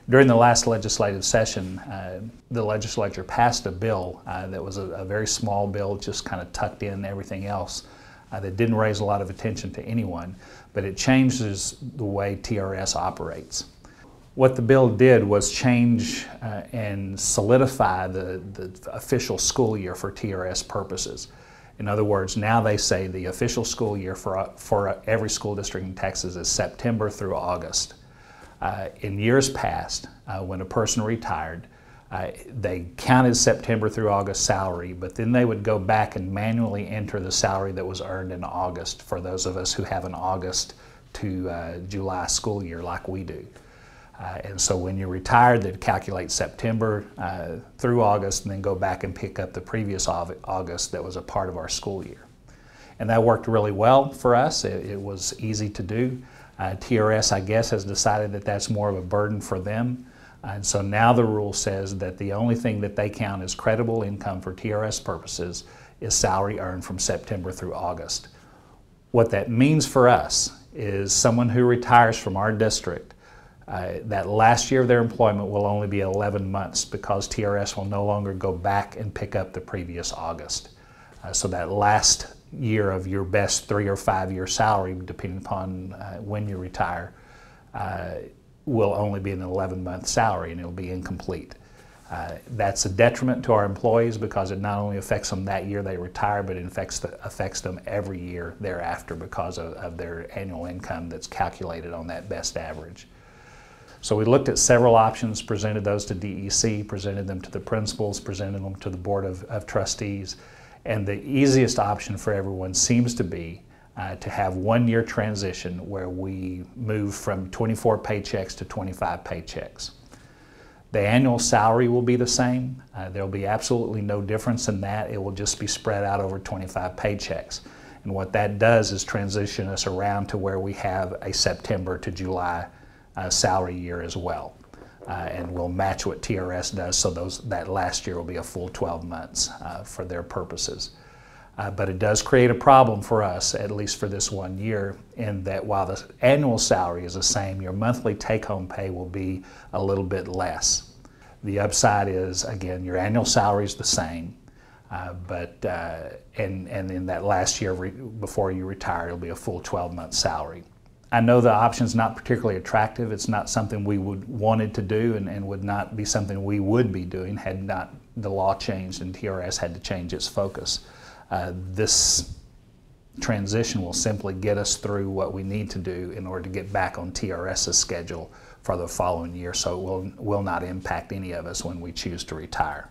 During the last legislative session, the legislature passed a bill that was a very small bill, just kind of tucked in everything else, that didn't raise a lot of attention to anyone, but it changes the way TRS operates. What the bill did was change and solidify the official school year for TRS purposes. In other words, now they say the official school year for every school district in Texas is September through August. In years past, when a person retired, they counted September through August salary, but then they would go back and manually enter the salary that was earned in August for those of us who have an August to July school year like we do. And so when you're retired, they'd calculate September through August and then go back and pick up the previous August that was a part of our school year. And that worked really well for us. It was easy to do. TRS, I guess, has decided that that's more of a burden for them. And so now the rule says that the only thing that they count as credible income for TRS purposes is salary earned from September through August. What that means for us is someone who retires from our district, that last year of their employment will only be 11 months because TRS will no longer go back and pick up the previous August. So that last year of your best 3 or 5 year salary, depending upon when you retire, will only be an 11-month salary and it'll be incomplete. That's a detriment to our employees because it not only affects them that year they retire, but it affects them every year thereafter because of their annual income that's calculated on that best average. So we looked at several options, presented those to DEC, presented them to the principals, presented them to the Board of Trustees, and the easiest option for everyone seems to be to have 1 year transition where we move from 24 paychecks to 25 paychecks. The annual salary will be the same. There will be absolutely no difference in that. It will just be spread out over 25 paychecks. And what that does is transition us around to where we have a September to July salary year as well. And we'll match what TRS does, so that last year will be a full 12 months for their purposes. But it does create a problem for us, at least for this 1 year, in that while the annual salary is the same, your monthly take-home pay will be a little bit less. The upside is, again, your annual salary is the same, and in that last year before you retire, it'll be a full 12-month salary. I know the option's not particularly attractive. It's not something we wanted to do and would not be something we would be doing had not the law changed and TRS had to change its focus. This transition will simply get us through what we need to do in order to get back on TRS's schedule for the following year, so it will not impact any of us when we choose to retire.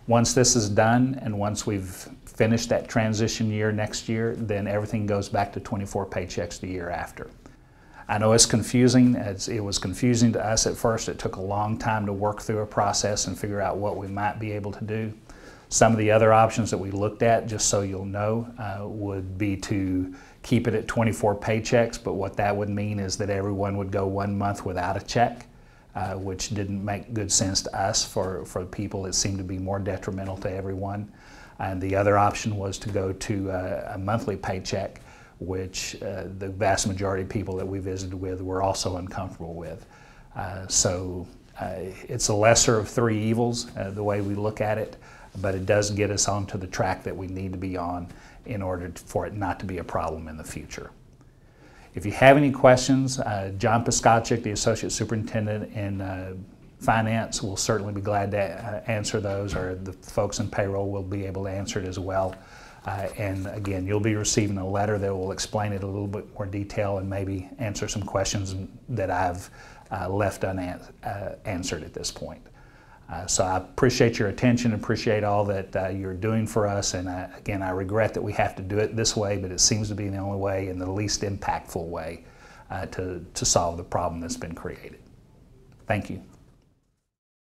Once this is done and once we've finished that transition year next year, then everything goes back to 24 paychecks the year after. I know it's confusing. It was confusing to us at first. It took a long time to work through a process and figure out what we might be able to do. Some of the other options that we looked at, just so you'll know, would be to keep it at 24 paychecks, but what that would mean is that everyone would go 1 month without a check, which didn't make good sense to us. For people, it seemed to be more detrimental to everyone. And the other option was to go to a monthly paycheck, which the vast majority of people that we visited with were also uncomfortable with. So it's a lesser of three evils, the way we look at it, but it does get us onto the track that we need to be on in order for it not to be a problem in the future. If you have any questions, John Piscacek, the Associate Superintendent in Finance, will certainly be glad to answer those, or the folks in Payroll will be able to answer it as well. And again, you'll be receiving a letter that will explain it a little bit more detail and maybe answer some questions that I've left unanswered at this point. So I appreciate your attention, appreciate all that you're doing for us, and again, I regret that we have to do it this way, but it seems to be the only way and the least impactful way to solve the problem that's been created. Thank you.